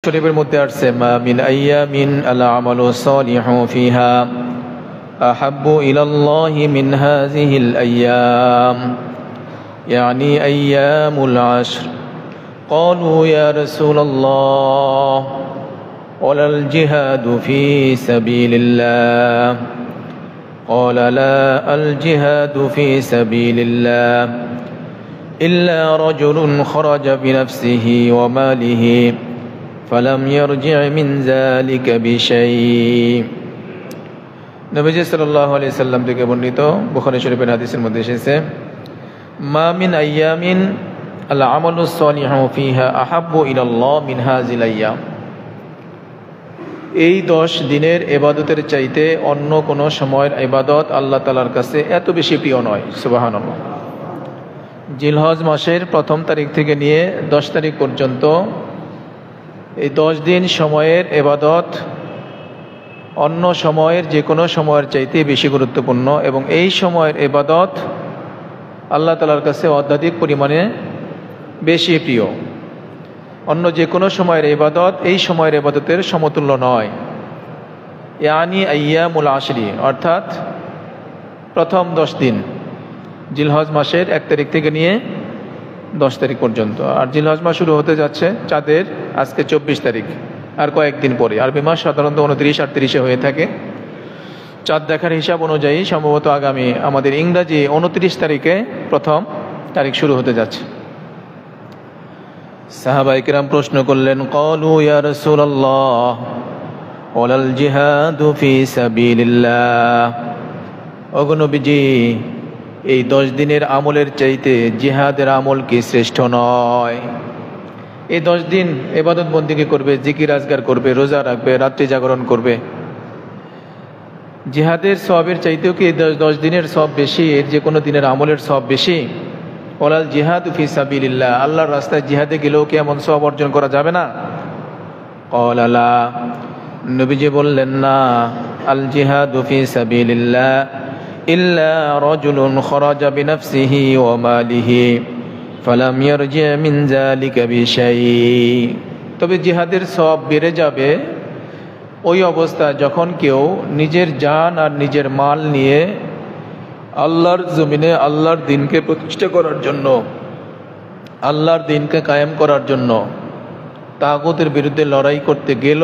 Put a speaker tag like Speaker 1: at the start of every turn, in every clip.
Speaker 1: শরীফের মধ্যে আসছে মা মিন আইয়ামিন আল আমালু সালিহু ফিহা আহাব্বু ইলাল্লাহি মিন হাযিহিল আইয়াম ইয়ানি আইয়ামুল আশর ক্বালু ইয়া রাসূলাল্লাহ ওয়ালাল জিহাদু ফি সাবিলিল্লাহ قال لا الجهاد في سبيل الله إلا رجل خرج بنفسه وماله فلم يرجع من ذلك بشيء নবীজি সাল্লাল্লাহু আলাইহি সাল্লাম থেকে বর্ণিত বুখারী শরীফের হাদিসের মধ্যে এসেছে মা মিন আইয়ামিন আল আমালু সালিহু ফিহা আহাব্বু ইলাল্লাহ মিন হাযিল আইয়াম। এই 10 দিনের ইবাদতের চাইতে অন্য কোনো সময়ের ইবাদত আল্লাহ তাআলার কাছে এত বেশি প্রিয় নয়। সুবহানাল্লাহ। জিলহজ মাসের প্রথম তারিখ থেকে নিয়ে 10 তারিখ পর্যন্ত এই 10 দিন সময়ের ইবাদত অন্য সময়ের যে কোনো সময়ের চাইতে বেশি গুরুত্বপূর্ণ এবং এই সময়ের ইবাদত আল্লাহ তাআলার কাছে অত্যাধিক পরিমাণে বেশি প্রিয়। অন্য যে কোনো সময়ের ইবাদত এই সময়ের ইবাদতের সমতুল্য নয়। ইয়ানি আইয়ামুল আশরি অর্থাৎ প্রথম 10 দিন জিলহজ মাসের 1 তারিখ থেকে নিয়ে 10 তারিখ পর্যন্ত। আর জিলহজ মাস শুরু হতে যাচ্ছে চাঁদের আজকে 24 তারিখ, আর কয়েকদিন পরে। আরবি মাস সাধারণত 29 আর 30 হয়ে থাকে। চাঁদ দেখার হিসাব অনুযায়ী সম্ভবত আগামী আমাদের ইংরাজি 29 তারিখে প্রথম তারিখ শুরু হতে যাচ্ছে। সাহাবায়ে কিরাম প্রশ্ন করলেন, ক্বালু ইয়া রাসূলুল্লাহ ওয়ালাল জিহাদু ফি সাবিলিল্লাহ। ওগো নবীজি, এই 10 দিনের আমলের চাইতে জিহাদের আমল কি শ্রেষ্ঠ নয়? এই 10 দিন ইবাদত বন্দেগী করবে, জিকির আজগার করবে, রোজা রাখবে, রাত্রি জাগরণ করবে। জিহাদের সওয়াবের চাইতেও কি 10 দিনের সওয়াব বেশি, এর যে কোনো দিনের আমলের সওয়াব বেশি? ওয়ালাল জিহাদু ফি সাবিলিল্লাহ, আল্লাহর রাস্তায় জিহাদে গেলেও কি এমন সওয়াব অর্জন করা যাবে না? ক্বালা লা, নবীজি বললেন না। আল জিহাদু ফি সাবিলিল্লাহ ইল্লা রাজুলুন খরাজা বিনাফসিহি ওয়া মালিহি ফালাম ইয়ারজি মিন যালিকা বিশাই। তবে জিহাদের সওয়াব বেড়ে যাবে ওই অবস্থা যখন কেউ নিজের জান আর নিজের মাল নিয়ে আল্লাহর জমিনে আল্লাহর দ্বীনকে প্রতিষ্ঠা করার জন্য, আল্লাহর দ্বীনকে কায়েম করার জন্য তাগুতের বিরুদ্ধে লড়াই করতে গেল,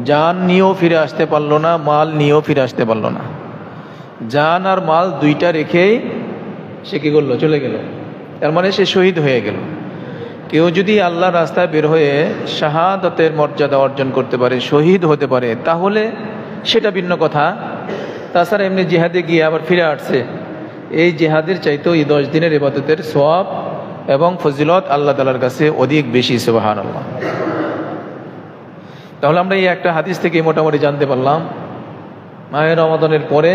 Speaker 1: জান নিয়েও ফিরে আসতে পারলো না, মাল নিয়েও ফিরে আসতে পারলো না। জান আর মাল দুইটা রেখেই সে কি করলো? চলে গেল। তার মানে সে শহীদ হয়ে গেল। কেউ যদি আল্লাহর রাস্তায় বের হয়ে শাহাদাতের মর্যাদা অর্জন করতে পারে, শহীদ হতে পারে, তাহলে সেটা ভিন্ন কথা। তাছাড়া এমনি জিহাদে গিয়ে আবার ফিরে আসছে, এই জিহাদের চাইতেও এই 10 দিনের ইবাদতের সওয়াব এবং ফজিলত আল্লাহ তাআলার কাছে অধিক বেশি। সুবহানাল্লাহ। তাহলে আমরা এই একটা হাদিস থেকে মোটামুটি জানতে পারলাম মাহে রমাদানের পরে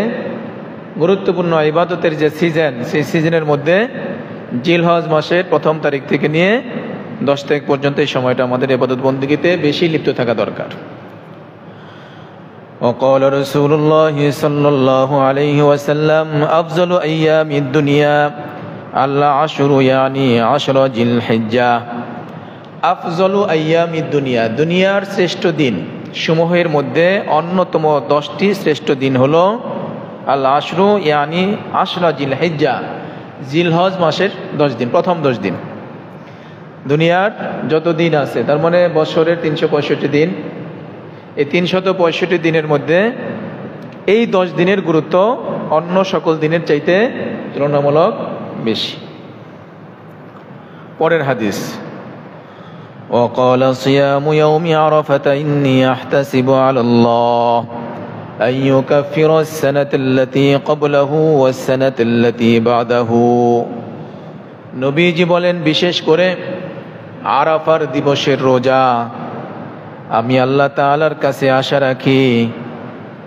Speaker 1: গুরুত্বপূর্ণ ইবাদতের যে সিজন, সেই সিজনের মধ্যে জিলহজ মাসের প্রথম তারিখ থেকে নিয়ে 10 তারিখ পর্যন্ত এই সময়টা আমাদের ইবাদত বন্দেগীতে বেশি লিপ্ত থাকা দরকার। وقال رسول الله صلى الله عليه وسلم أفضل أيام الدنيا العشر يعني 10 ذي الحجة। আফজলু আইয়ামিদ দুনিয়া, দুনিয়ার শ্রেষ্ঠ দিন সমূহের মধ্যে অন্যতম 10টি শ্রেষ্ঠ দিন হলো আল আশরু ইয়ানি 10 জিল হিজ্জা, জিলহজ মাসের 10 দিন, প্রথম 10 দিন। দুনিয়ার যত দিন আছে, তার মানে বছরের 365 দিন, এই 365 দিনের মধ্যে এই 10 দিনের গুরুত্ব অন্য সকল দিনের চাইতে তুলনামূলক বেশি। পরের হাদিস, وقال صيام يوم عرفة إني أحتسب على الله أن يكفر السنة التي قبله والسنة التي بعده। নবীজি বলেন, বিশেষ করে আরাফার দিবসের রোজা আমি আল্লাহ তাআলার কাছে আশা রাখি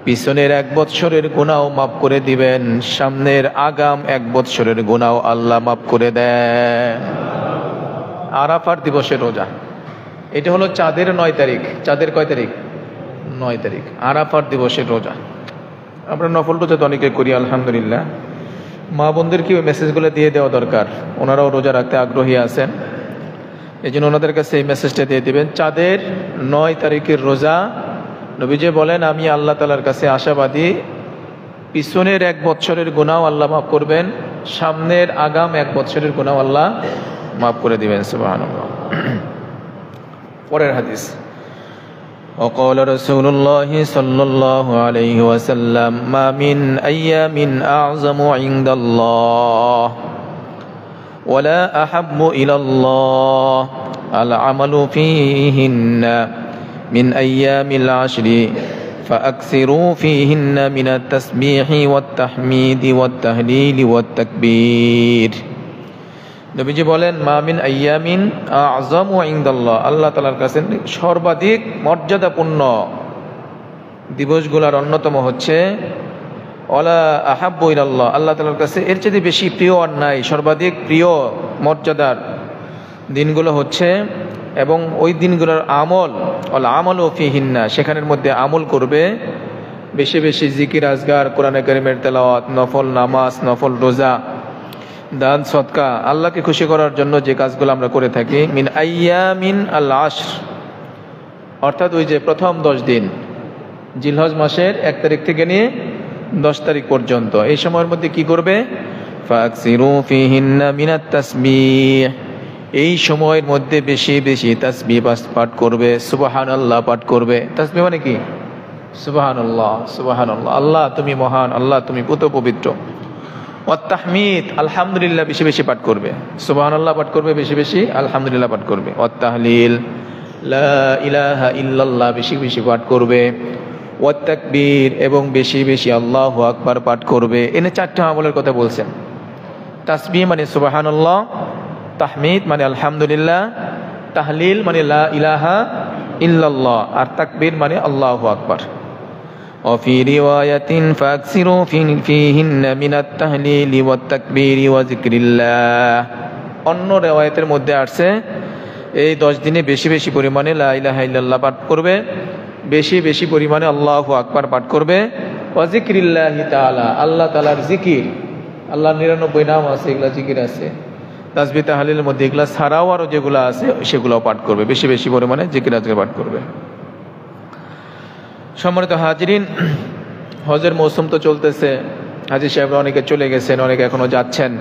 Speaker 1: পিছনের 1 বৎসরের গুনাহ মাফ করে দিবেন, সামনের আগাম 1 বৎসরের গুনাহ আল্লাহ মাফ করে দেন। আরাফার দিবসের রোজা, এটা হলো চাঁদের 9 তারিখ। চাঁদের কয় তারিখ? 9 তারিখ। আরাফার দিবসের রোজা আমরা নফল রোজা তো অনেকে করি, আলহামদুলিল্লাহ। মা বোনদেরকে ওই মেসেজগুলো দিয়ে দেওয়া দরকার, ওনারাও রোজা রাখতে আগ্রহী আছেন। এই জন্য ওনাদের কাছে এই মেসেজটা দিয়ে দিবেন। চাঁদের 9 তারিখের রোজা, নবীজি বলেন আমি আল্লাহ তাআলার কাছে আশাবাদী, পিছনের 1 বছরের গুনাহ আল্লাহ মাফ করবেন, সামনের আগাম 1 বছরের গুনাহ আল্লাহ মাফ করে দিবেন। সুবহানাল্লাহ। পরের হাদিস, وقال رسول الله صلى الله عليه وسلم ما من أيام أعظم عند الله ولا أحب إلى الله العمل فيهن من أيام العشر فأكثروا فيهن من التسبيح والتحميد والتهليل والتكبير। নবীজি বলেন মা মিন আইয়ামিন আযমু ইনদাল্লাহ, আল্লাহ তাআলার কাছে সর্বাধিক মর্যাদাপূর্ণ দিবসগুলোর অন্যতম হচ্ছে ওয়ালা আহাব্বু ইলাল্লাহ, আল্লাহ তাআলার কাছে এর চেয়ে বেশি প্রিয় আর নাই, সর্বাধিক প্রিয় মর্যাদার দিনগুলো হচ্ছে, এবং ওই দিনগুলোর আমল ওয়াল আমালু ফিহিন্না, সেখানের মধ্যে আমল করবে, বেশি বেশি জিকির আজগার, কোরআনে কারীমের তেলাওয়াত, নফল নামাজ, নফল রোজা, দান সদকা, আল্লাহকে খুশি করার জন্য যে কাজগুলো আমরা করে থাকি। মিন আইয়ামিন আল আশর, অর্থাৎ ওই যে প্রথম 10 দিন, জিলহজ মাসের 1 তারিখ থেকে নিয়ে 10 তারিখ পর্যন্ত, এই সময়ের মধ্যে কি করবে? ফাকসিরু ফিহিন্না মিনাত তাসবিহ, এই সময়ের মধ্যে বেশি বেশি তাসবিহ পাঠ করবে, সুবহানাল্লাহ পাঠ করবে। তাসবিহ মানে কি? সুবহানাল্লাহ, সুবহানাল্লাহ, আল্লাহ তুমি মহান, আল্লাহ তুমি পুত পবিত্র। ওয়াত-তাহমিদ, আলহামদুলিল্লাহ বেশি বেশি পাঠ করবে, সুবহানাল্লাহ পাঠ করবে বেশি বেশি, আলহামদুলিল্লাহ পাঠ করবে। ওয়াত-তাহলিল, লা ইলাহা ইল্লাল্লাহ বেশি বেশি পাঠ করবে। ওয়াত-তাকবীর, এবং বেশি বেশি আল্লাহু আকবার পাঠ করবে। এনে 4টা আমলের কথা বলছেন। তাসবিহ মানে সুবহানাল্লাহ, তাহমিদ মানে আলহামদুলিল্লাহ, তাহলিল মানে লা ইলাহা ইল্লাল্লাহ, আর তাকবীর মানে আল্লাহু আকবার। وفي رواية فأكثروا فيهن من التهليل والتكبير وذكر الله, অন্য রিওয়ায়াতের মধ্যে আসছে এই 10 দিনে বেশি বেশি পরিমাণে লা ইলাহা ইল্লাল্লাহ পাঠ করবে, বেশি বেশি পরিমাণে আল্লাহু আকবার পাঠ করবে। ওয়া যিকরিল্লাহি তাআলা, আল্লাহ তাআলার জিকির, আল্লাহর 99 নাম আছে, এগুলা জিকির আছে, তাসবিহ তাহলিলের মধ্যে এগুলা ছাড়াও আরো যেগুলো আছে সেগুলো পাঠ করবে, বেশি বেশি পরিমাণে জিকির আজকার পাঠ করবে। সম্মানিত হাজিরিন, হজের মৌসুম তো চলতেছে, হাজী সাহেবরা অনেকে চলে গেছেন, অনেকে এখনো যাচ্ছেন।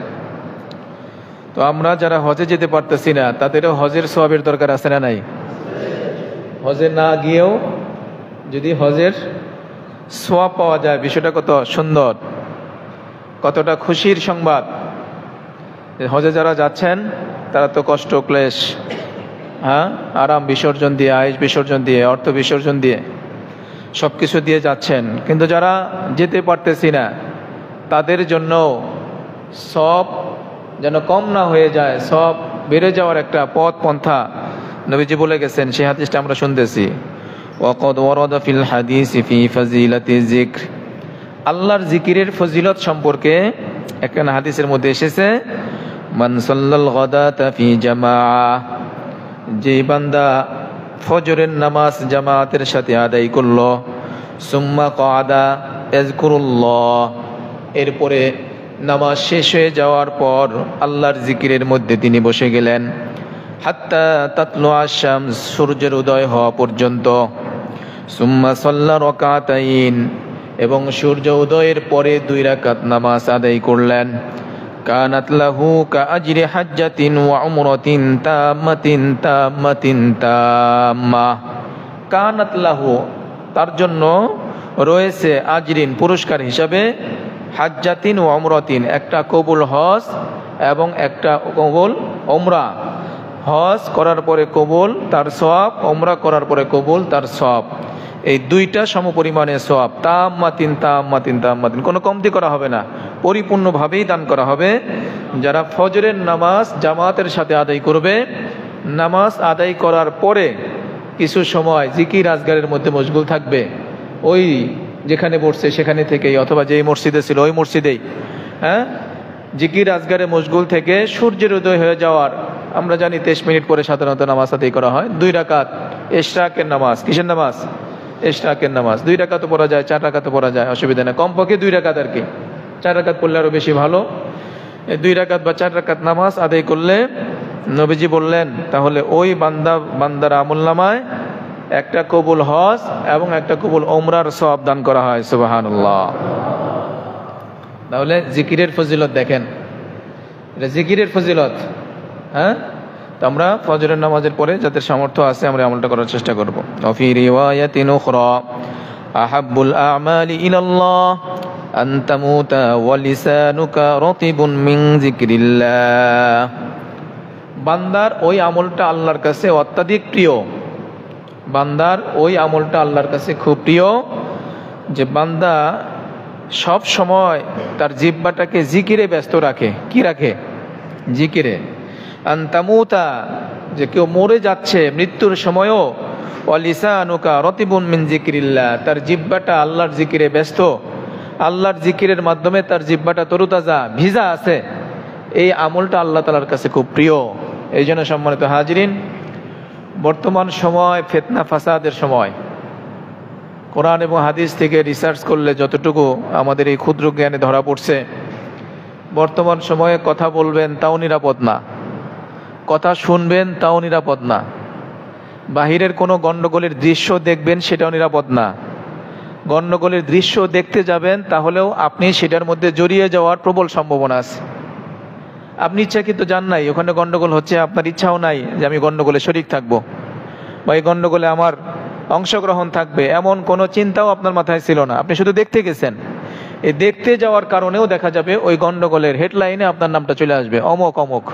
Speaker 1: তো আমরা যারা হজে যেতে পারতেছি না তাদেরও হজের সওয়াবের দরকার আছে না নাই? হজে না গিয়েও যদি হজের সওয়াব পাওয়া যায়, বিষয়টা কত সুন্দর, কতটা খুশির সংবাদ। হজে যারা যাচ্ছেন তারা তো কষ্ট ক্লেশ, আরাম বিসর্জন দিয়ে, আয়েশ বিসর্জন দিয়ে, অর্থ বিসর্জন দিয়ে, সব কিছু দিয়ে যাচ্ছেন। কিন্তু যারা যেতে পারতেছি না তাদের জন্য সব যেন কম না হয়ে যায়, সব বেড়ে যাওয়ার একটা পথ পন্থা নবীজি বলে গেছেন। সেই হাদিসটা আমরা শুনতেছি, ওয়াকাদ ওয়ারাদা ফিল হাদিসি ফি ফাজিলাতি যিকর, আল্লাহর জিকিরের ফজিলত সম্পর্কে একটা হাদিসের মধ্যে এসেছে, মান সাল্লাল গাদাতা ফি জামাআহ, যে বান্দা ফজরের নামাজ জামাতের সাথে আদায় করলো, সুম্মা কাদা ইয়াজকুরুল্লাহ, এরপরে নামাজ শেষ হয়ে যাওয়ার পর আল্লাহর জিকিরের মধ্যে তিনি বসে গেলেন, হাত্তা তাতলুআ শামস, সূর্যের উদয় হওয়া পর্যন্ত, সুম্মা সাল্লা রাকাতাইন, এবং সূর্য উদয়ের পরে 2 রাকাত নামাজ আদায় করলেন, কানাত লাহু কাআজরি হাজ্জাতিন ওয়া উমরাতিন তাম্মাতিন তাম্মাতিন তাম্মা, কানাত লাহু, তার জন্য রয়েছে আজরিন, পুরস্কার হিসাবে, হাজ্জাতিন ওয়া উমরাতিন, একটা কবুল হজ এবং একটা কবুল উমরা। হজ করার পরে কবুল তার সওয়াব, উমরা করার পরে কবুল তার সওয়াব, এই 2টা সমপরিমাণে সওয়াব। তাম্মাতিন তাম্মাতিন তাম্মাতিন, কোনো কমতি করা হবে না, পরিপূর্ণভাবেই দান করা হবে। যারা ফজরের নামাজ জামাতের সাথে আদায় করবে, নামাজ আদায় করার পরে কিছু সময় জিকির আজগারের মধ্যে মশগুল থাকবে, ওই যেখানে বসছে সেখানে থেকেই, অথবা যেই মসজিদে ছিল ওই মসজিদেই, জিকির আজগারে মশগুল থেকে সূর্যের উদয় হয়ে যাওয়ার, আমরা জানি 23 মিনিট পরে সাধারণত নামাজ আদায় করা হয়, 2 রাকাত ইশরাকের নামাজ। কিসের নামাজ? ইশরাকের নামাজ। 2 রাকাতও পড়া যায়, 4 রাকাতও পড়া যায়, অসুবিধা নেই। কমপক্ষে 2 রাকাত আর কি, 4 রাকাত পড়লে আরো বেশি ভালো। 2 রাকাত বা 4 রাকাত নামাজ আদায় করলে নবীজি বললেন, তাহলে ওই বান্দার আমলনামায় একটা কবুল হজ এবং একটা কবুল ওমরার সওয়াব দান করা হয়। সুবহানাল্লাহ। তাহলে জিকিরের ফজিলত দেখেন, এটা জিকিরের ফজিলত। হ্যাঁ, তো আমরা ফজরের নামাজের পরে যাদের সামর্থ্য আছে আমরা আমলটা করার চেষ্টা করব। ওয়াফি রিওয়ায়াতিন উখরা আহাব্বুল আমালি ইলাল্লাহ আন তামুতা ওয়া লিসানুকা রাতিবুন মিন যিকরিল্লাহ। বান্দার ওই আমলটা আল্লাহর কাছে অত্যাধিক প্রিয়, বান্দার ওই আমলটা আল্লাহর কাছে খুব প্রিয় যে বান্দা সব সময় তার জিহ্বাটাকে জিকিরে ব্যস্ত রাখে। কি রাখে? জিকিরে। আনতামুতা, যে কেউ মরে যাচ্ছে মৃত্যুর সময়ও, ওয়ালিসানুকা রতিবুন মিন যিকরিল্লাহ, তার জিহ্বাটা আল্লাহর জিকিরে ব্যস্ত, আল্লাহর জিকিরের মাধ্যমে তার জিহ্বাটা তরুতাজা ভিজা আছে। এই আমলটা আল্লাহ তাআলার কাছে খুব প্রিয়। এই জন্য সম্মানিত হাজিরিন, বর্তমান সময় ফিতনা ফাসাদের সময়। কোরআন এবং হাদিস থেকে রিসার্চ করলে যতটুকু আমাদের এই ক্ষুদ্র জ্ঞানে ধরা পড়ছে, বর্তমান সময়ে কথা বলবেন তাও নিরাপদ না, কথা শুনবেন তাও নিরাপদ না, বাহিরের কোনো গণ্ডগোলের দৃশ্য দেখবেন সেটাও নিরাপদ না। গণ্ডগোলের দৃশ্য দেখতে যাবেন তাহলেও আপনি সেটার মধ্যে জড়িয়ে যাওয়ার প্রবল সম্ভাবনা আছে। আপনি ইচ্ছাকৃত যান নাই, ওখানে গণ্ডগোল হচ্ছে, আপনার ইচ্ছাও নাই যে আমি গণ্ডগোলে শরীক থাকবো বা এই গণ্ডগোলে আমার অংশগ্রহণ থাকবে, এমন কোনো চিন্তাও আপনার মাথায় ছিল না, আপনি শুধু দেখতে গেছেন। এই দেখতে যাওয়ার কারণেও দেখা যাবে ওই গণ্ডগোলের হেডলাইনে আপনার নামটা চলে আসবে, অমুক অমুক।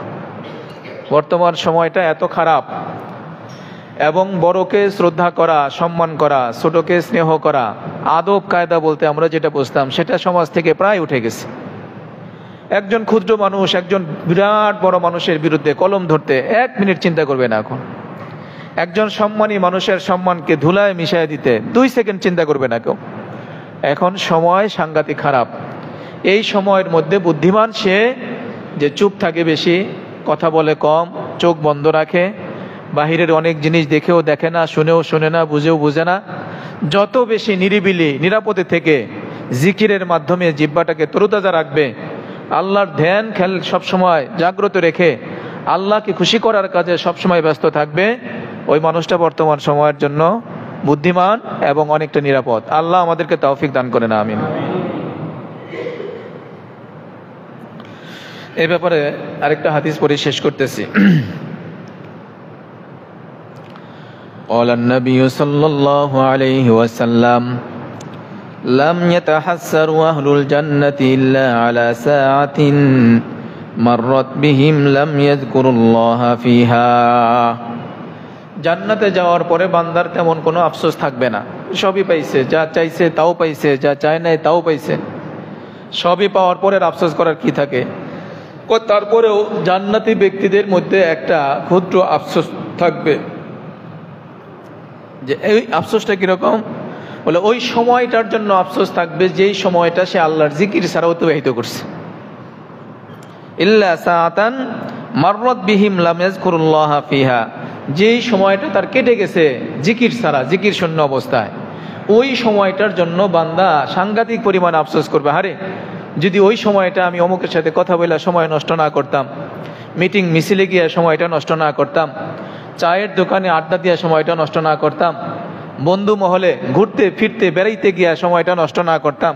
Speaker 1: বর্তমান সময়টা এত খারাপ, এবং বড়কে শ্রদ্ধা করা, সম্মান করা, ছোটকে স্নেহ করা, আদব কায়দা বলতে আমরা যেটা বুঝতাম সেটা সমাজ থেকে প্রায় উঠে গেছে। একজন ক্ষুদ্র মানুষ একজন বিরাট বড় মানুষের বিরুদ্ধে কলম ধরতে 1 মিনিট চিন্তা করবে না। এখন একজন সম্মানী মানুষের সম্মানকে ধুলায় মিশিয়ে দিতে 2 সেকেন্ড চিন্তা করবে না কেউ। এখন সময় সাংঘাতিক খারাপ। এই সময়ের মধ্যে বুদ্ধিমান সে যে চুপ থাকে বেশি, কথা বলে কম, চোখ বন্ধ রাখে, বাহিরের অনেক জিনিস দেখেও দেখে না, শুনেও শুনে না, বুঝেও বুঝে না। যত বেশি নিরিবিলি নিরাপদে থেকে জিকিরের মাধ্যমে জিহ্বাটাকে তরুতাজা রাখবে, আল্লাহর ধ্যান খেয়াল সবসময় জাগ্রত রেখে আল্লাহকে খুশি করার কাজে সবসময় ব্যস্ত থাকবে, ওই মানুষটা বর্তমান সময়ের জন্য বুদ্ধিমান এবং অনেকটা নিরাপদ। আল্লাহ আমাদেরকে তৌফিক দান করেন, আমিন। এই ব্যাপারে আরেকটা হাদিস পড়ে শেষ করতেছি। قال النبي صلى الله عليه وسلم لم يتحسر أهل الجنة إلا على ساعة مرت بهم لم يذكروا الله فيها। জান্নাতে যাওয়ার পরে বান্দার তেমন কোনো আফসোস থাকবে না, সবই পাইছে, যা চাইছে তাও পাইছে, যা চায় নাই তাও পাইছে। সবই পাওয়ার পরে আফসোস করার কি থাকে? তারপরেও জান্নাতি ব্যক্তিদের মধ্যে একটা ক্ষুদ্র আফসোস থাকবে। যে এই আফসোসটা কিরকম? বলে ওই সময়টার জন্য আফসোস থাকবে যেই সময়টা সে আল্লাহর জিকির ছাড়া অতিবাহিত করছে। ইল্লা সাআতান মাররাত বিহিম লাম ইয়াযকুরুল্লাহ ফিহা, যেই সময়টা তার কেটে গেছে জিকির ছাড়া, জিকির শূন্য অবস্থায়, ওই সময়টার জন্য বান্দা সাংঘাতিক পরিমাণে আফসোস করবে। হারে, যদি ওই সময়টা আমি অমুকের সাথে কথা বলে সময় নষ্ট না করতাম, মিটিং মিছিলে গিয়ে সময়টা নষ্ট না করতাম, চায়ের দোকানে আড্ডা দিয়ে সময়টা নষ্ট না করতাম, বন্ধু মহলে ঘুরতে ফিরতে বেড়াইতে গিয়ে সময়টা নষ্ট না করতাম,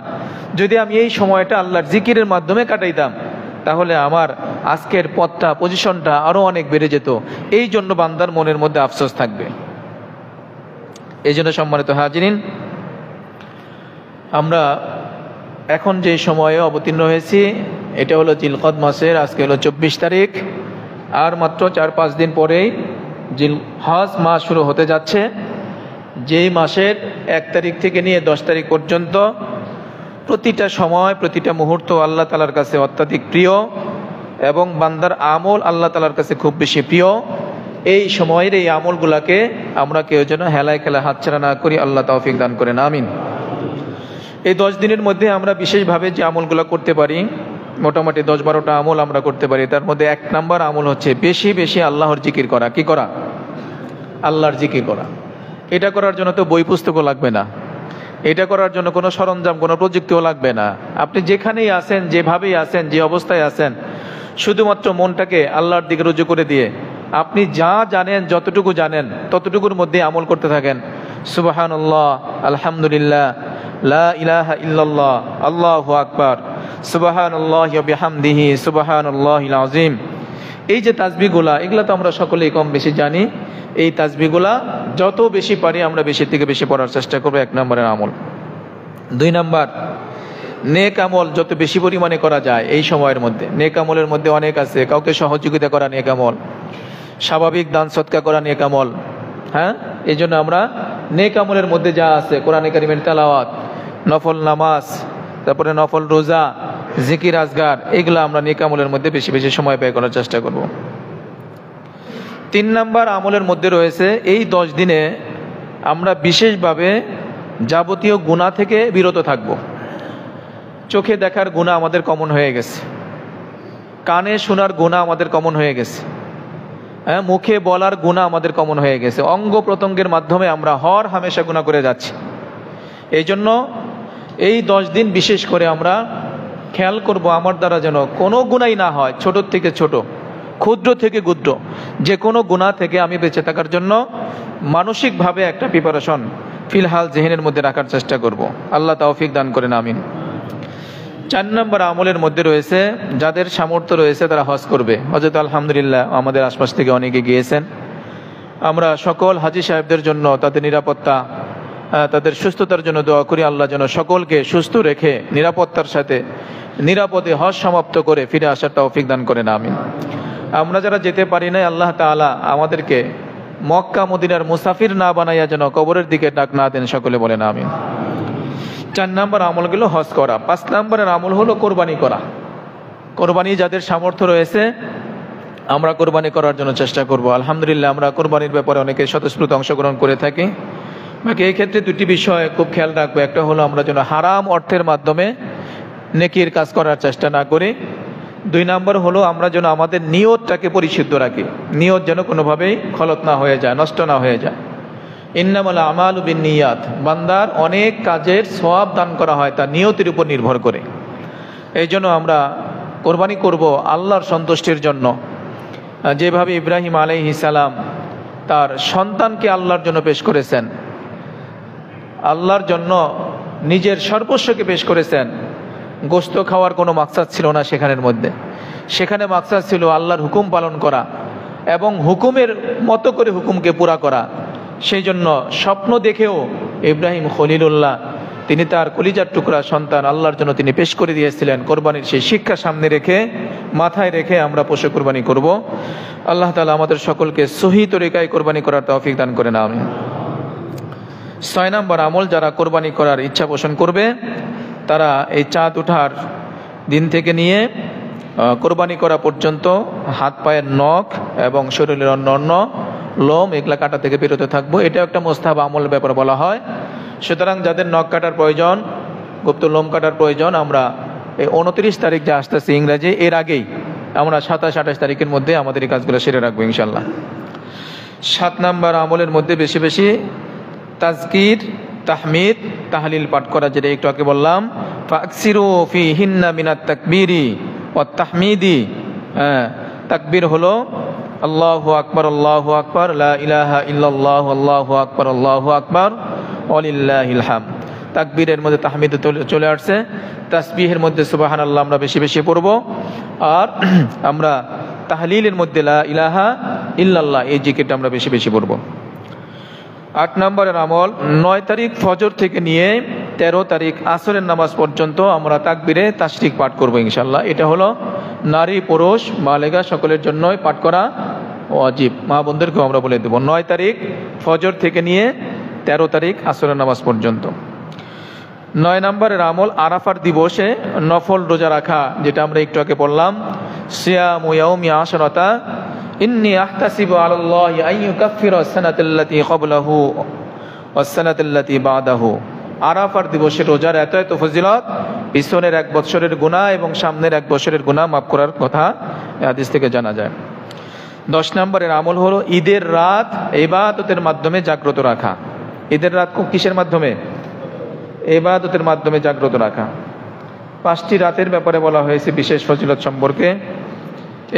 Speaker 1: যদি আমি এই সময়টা আল্লাহর জিকিরের মাধ্যমে কাটাইতাম, তাহলে আমার আজকের পথটা, পজিশনটা আরো অনেক বেড়ে যেত। এই জন্য বান্দার মনের মধ্যে আফসোস থাকবে। এই জন্য সম্মানিত হাজিরিন, আমরা এখন যে সময়ে অবতীর্ণ হয়েছি এটা হলো জিলকদ মাসের, আজকে হলো 24 তারিখ, আর মাত্র 4-5 দিন পরেই জিলহজ মাস শুরু হতে যাচ্ছে। যেই মাসের 1 তারিখ থেকে নিয়ে 10 তারিখ পর্যন্ত প্রতিটা সময়, প্রতিটা মুহূর্ত আল্লাহ তাআলার কাছে অত্যাধিক প্রিয়, এবং বান্দার আমল আল্লাহ তাআলার কাছে খুব বেশি প্রিয়। এই সময়ের এই আমলগুলাকে আমরা কেউ যেন হেলায় খেলায় হাতছাড়া না করি, আল্লাহ তৌফিক দান করেন, আমিন। এই 10 দিনের মধ্যে আমরা বিশেষভাবে যে আমলগুলো করতে পারি, মোটামুটি 10-12টা আমল আমরা করতে পারি। তার মধ্যে 1 নাম্বার আমল হচ্ছে বেশি বেশি আল্লাহর জিকির করা। কি করা? আল্লাহর জিকির করা। এটা করার জন্য তো বই পুস্তকও লাগবে না, এটা করার জন্য কোনো সরঞ্জাম, কোনো প্রযুক্তিও লাগবে না। আপনি যেখানেই আছেন, যেভাবেই আছেন, যে অবস্থায় আছেন, শুধুমাত্র মনটাকে আল্লাহর দিকে রুজু করে দিয়ে আপনি যা জানেন, যতটুকু জানেন ততটুকুর মধ্যে আমল করতে থাকেন। সুবহানাল্লাহ, আলহামদুলিল্লাহ, লা ইলাহা ইল্লাল্লাহ, আল্লাহু আকবার, সুবহানাল্লাহি ওয়া বিহামদিহি, সুবহানাল্লাহিল আযীম। এই যে তাসবিহগুলা, এগুলা তো আমরা সকলেই কম বেশি জানি। এই তাসবিহগুলা যত বেশি পারি আমরা বেশি থেকে বেশি পড়ার চেষ্টা করবো, 1 নম্বরের আমল। 2 নম্বর, নেক আমল যত বেশি পরিমাণে করা যায় এই সময়ের মধ্যে। নেক আমলের মধ্যে অনেক আছে, কাউকে সহযোগিতা করা নেক আমল, স্বাভাবিক দান সৎকা করা নেক আমল। হ্যাঁ, এই জন্য আমরা নেক আমলের মধ্যে যা আছে, কোরআনে কারিমের তেলাওয়াত, নফল নামাজ, তারপরে নফল রোজা, জিকির আজগার, এগুলো আমরা নেক আমলের মধ্যে বেশি বেশি সময় ব্যয় করার চেষ্টা করব। 3 নম্বর আমলের মধ্যে রয়েছে এই 10 দিনে আমরা বিশেষভাবে যাবতীয় গুনাহ থেকে বিরত থাকব। চোখে দেখার গুনাহ আমাদের কমন হয়ে গেছে, কানে শোনার গুনাহ আমাদের কমন হয়ে গেছে, হ্যাঁ, মুখে বলার গুনাহ আমাদের কমন হয়ে গেছে। অঙ্গ প্রত্যঙ্গের মাধ্যমে আমরা হর হামেশা গুনাহ করে যাচ্ছি। এই জন্য এই 10 দিন বিশেষ করে আমরা খেয়াল করব আমার দ্বারা যেন কোনো গুনাহই না হয়, ছোট থেকে ছোট, ক্ষুদ্র থেকে ক্ষুদ্র, যে কোনো গুনাহ থেকে আমি বেঁচে থাকার জন্য মানসিকভাবে একটা প্রিপারেশন ফিলহাল জেহেনের মধ্যে রাখার চেষ্টা করব। আল্লাহ তৌফিক দান করেন, আমিন। 4 নম্বর আমলের মধ্যে রয়েছে যাদের সামর্থ্য রয়েছে তারা হজ করবে। হযরত আলহামদুলিল্লাহ আমাদের আশপাশ থেকে অনেকে গিয়েছেন। আমরা সকল হাজী সাহেবদের জন্য তাদের নিরাপত্তা, তাদের সুস্থতার জন্য দোয়া করি। আল্লাহ যেন সকলকে সুস্থ রেখে নিরাপত্তার সাথে নিরাপদে হজ সমাপ্ত করে ফিরে আসার তৌফিক দান করেন, আমিন। আমরা যারা যেতে পারি না, আল্লাহ তাআলা আমাদেরকে মক্কা মদিনার মুসাফির না বানাইয়া যেন কবরের দিকে ডাক না দেন, সকলে বলেন আমিন। 4 নম্বর আমল গেল হজ করা। 5 নম্বরের আমল হলো কোরবানি করা। কোরবানি যাদের সামর্থ্য রয়েছে আমরা কোরবানি করার জন্য চেষ্টা করব। আলহামদুলিল্লাহ আমরা কোরবানির ব্যাপারে অনেকে স্বতঃস্ফূর্ত অংশগ্রহণ করে থাকি। বাকি এই ক্ষেত্রে 2টি বিষয় খুব খেয়াল রাখবো। একটা হলো আমরা যেন হারাম অর্থের মাধ্যমে নেকির কাজ করার চেষ্টা না করি। 2 নম্বর হলো আমরা যেন আমাদের নিয়তটাকে পরিশুদ্ধ রাখি, নিয়ত যেন কোনোভাবেই খলত না হয়ে যায়, নষ্ট না হয়ে যায়। ইন্নামাল আমালু বিন্নিয়াত, বান্দার অনেক কাজের সওয়াব দান করা হয় তার নিয়তের উপর নির্ভর করে। এই জন্য আমরা কোরবানি করব আল্লাহর সন্তুষ্টির জন্য। যেভাবে ইব্রাহিম আলাইহিস সালাম তার সন্তানকে আল্লাহর জন্য পেশ করেছেন, আল্লাহর জন্য নিজের সর্বস্বকে পেশ করেছেন। গোশত খাওয়ার কোনো মাকসাদ ছিল না সেখানের মধ্যে, সেখানে মাকসাদ ছিল আল্লাহর হুকুম পালন করা এবং হুকুমের মতো করে হুকুমকে পুরা করা। সেই জন্য স্বপ্ন দেখেও ইব্রাহিম খলিলুল্লাহ তিনি তার কলিজার টুকরা সন্তান আল্লাহর জন্য তিনি পেশ করে দিয়েছিলেন। কোরবানির সেই শিক্ষা সামনে রেখে, মাথায় রেখে আমরা পশু কোরবানি করব। আল্লাহ তাআলা আমাদের সকলকে সহি তরিকায় কোরবানি করার তৌফিক দান করেন, আমিন। 6 নম্বর আমল, যারা কোরবানি করার ইচ্ছা পোষণ করবে তারা এই চাঁদ ওঠার দিন থেকে নিয়ে কোরবানি করা পর্যন্ত হাত পায়ের নখ এবং শরীরের অন্য লোম এগুলা কাটা থেকে বিরত থাকবো। এটা একটা মুস্তাহাব আমল ব্যাপার বলা হয়। সুতরাং যাদের নখ কাটার প্রয়োজন, গুপ্ত লোম কাটার প্রয়োজন, আমরা এই 29 তারিখ যে আসতেছে ইংরেজি, এর আগেই আমরা 27-28 তারিখের মধ্যে আমাদের এই কাজগুলো সেরে রাখবো ইনশাল্লাহ। 7 নম্বর আমলের মধ্যে বেশি বেশি তাজকির, তাহমিদ, তাহলিল পাঠ করা, যেটা একটু আগে বললাম। ফাকসিরু ফিহিন্না মিনাত তাকবীরি ওয়াত তাহমিদি। তাকবীর হলো আল্লাহু আকবার, আল্লাহু আকবার, লা ইলাহা ইল্লাল্লাহু, আল্লাহু আকবার, আল্লাহু আকবার, ওয়ালিল্লাহিল হামদ। তাকবীরের মধ্যে তাহমিদ চলে আসছে। তাসবিহের মধ্যে সুবহানাল্লাহ আমরা বেশি বেশি পড়ব। আর আমরা তাহলিলের মধ্যে লা ইলাহা ইল্লাল্লাহ এই জিকিরটা আমরা বেশি বেশি পড়ব। 8 নম্বরের আমল, 9 তারিখ ফজর থেকে নিয়ে 13 তারিখ আসরের নামাজ পর্যন্ত আমরা তাকবীরে তাশরিক পাঠ করব ইনশাআল্লাহ। এটা হলো নারী পুরুষ বালেগা সকলের জন্যই পাঠ করা ওয়াজিব। মা বোনদেরকেও আমরা বলে দেব 9 তারিখ ফজর থেকে নিয়ে 13 তারিখ আসরের নামাজ পর্যন্ত। 9 নম্বরের আমল, আরাফার দিবসে নফল রোজা রাখা, যেটা আমরা একটু আগে বললাম। সিয়ামু ইয়াউমি আশরাতা ইন্নী আহতাসিবু আলাল্লাহি আন ইউকাফিরা সানাতাল্লাতী ক্বাবলাহু ওয়াস সানাতাল্লাতী বাদাহু। আরাফার দিবসে রোজার এত এত ফজিলত, পিছনের 1 বছরের গুনাহ এবং সামনের 1 বছরের গুনাহ মাফ করার কথা হাদিস থেকে জানা যায়। 10 নম্বরের আমল হলো ঈদের রাত ইবাদতের মাধ্যমে জাগ্রত রাখা। ঈদের রাত কিসের মাধ্যমে? ইবাদতের মাধ্যমে জাগ্রত রাখা। 5টি রাতের ব্যাপারে বলা হয়েছে বিশেষ ফজিলত সম্পর্কে।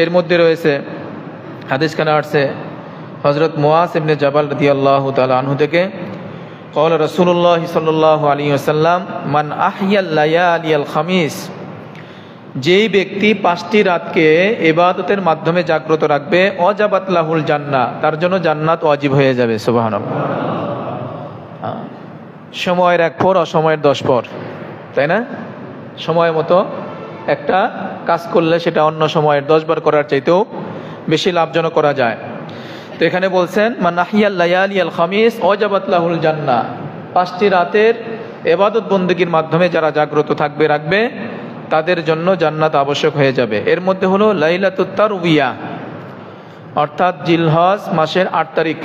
Speaker 1: এর মধ্যে রয়েছে হাদিস খানে আসছে হযরত মুআজ ইবনে জাবাল রাদিয়াল্লাহু তাআলা আনহু থেকে, قال رسول الله صلى الله عليه وسلم من أحيا الليالي الخميس, যেই ব্যক্তি 5টি রাতকে ইবাদতের মাধ্যমে জাগ্রত রাখবে, ওয়াজাবাত লাহুল জান্নাহ, তার জন্য জান্নাত ওয়াজিব হয়ে যাবে। সুবহানাল্লাহ। সময়ের 1 পর, অসময়ের 10 পর, তাই না? সময় মতো একটা কাজ করলে সেটা অন্য সময়ের 10 বার করার চাইতেও বেশি লাভজনক করা যায়। তো এখানে বলছেন মান আহইয়াল লায়ালিয়াল খামিস ওয়াজাবাত লাহুল জান্নাহ, 5টি রাতের ইবাদত বন্দেগীর মাধ্যমে যারা জাগ্রত থাকবে রাখবে তাদের জন্য জান্নাত আবশ্যক হয়ে যাবে। এর মধ্যে হলো লাইলাতুত তারবিয়া, অর্থাৎ জিলহজ মাসের 8 তারিখ,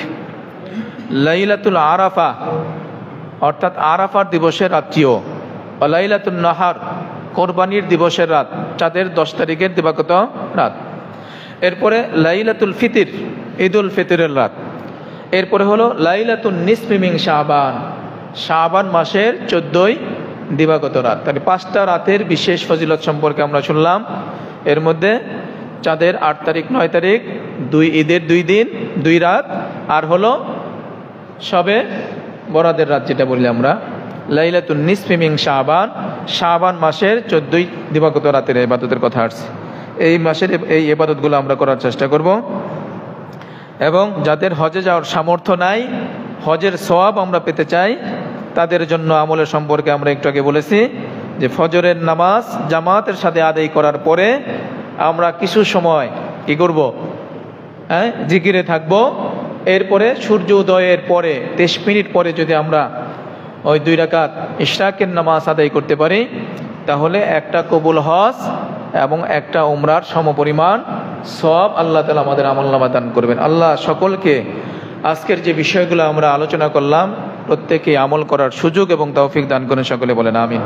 Speaker 1: লাইলাতুল আরাফা অর্থাৎ আরাফার দিবসের রাত্রিও, ও লাইলাতুন নাহার কোরবানির দিবসের রাত, চাঁদের 10 তারিখের দিবাগত রাত। এরপরে লাইলাতুল ফিতর, ঈদুল ফিতরের রাত। এরপরে হলো লাইলাতুন নিসফি মিন শাবান, শাবান মাসের 14ই দিবাগত রাত। তাহলে 5টা রাতের বিশেষ ফজিলত সম্পর্কে আমরা শুনলাম। এর মধ্যে চাঁদের 8 তারিখ 9 তারিখ, 2 ঈদের 2 দিন 2 রাত, আর হলো সবে বরাতের রাত যেটা বললি আমরা, লাইলাতুন নিসফি মিন শাবান, শাবান মাসের 14ই দিবাগত রাতের ইবাদতের কথা আসছে। এই মাসের এই ইবাদতগুলো আমরা করার চেষ্টা করব। এবং যাদের হজে যাওয়ার সামর্থ্য নাই, হজের সওয়াব আমরা পেতে চাই, তাদের জন্য আমলের সম্পর্কে আমরা একটু আগে বলেছি যে ফজরের নামাজ জামাতের সাথে আদায় করার পরে আমরা কিছু সময় কি করব, জিকিরে থাকব। এরপরে সূর্য উদয়ের পরে 30 মিনিট পরে যদি আমরা ওই 2 রাকাত ইশরাকের নামাজ আদায় করতে পারি, তাহলে একটা কবুল হজ এবং একটা উমরার সমপরিমাণ সওয়াব আল্লাহ তাআলা আমাদের আমলনামা দান করবেন। আল্লাহ সকলকে আজকের যে বিষয়গুলো আমরা আলোচনা করলাম প্রত্যেককে আমল করার সুযোগ এবং তৌফিক দান করেন, সকলে বলেন আমিন।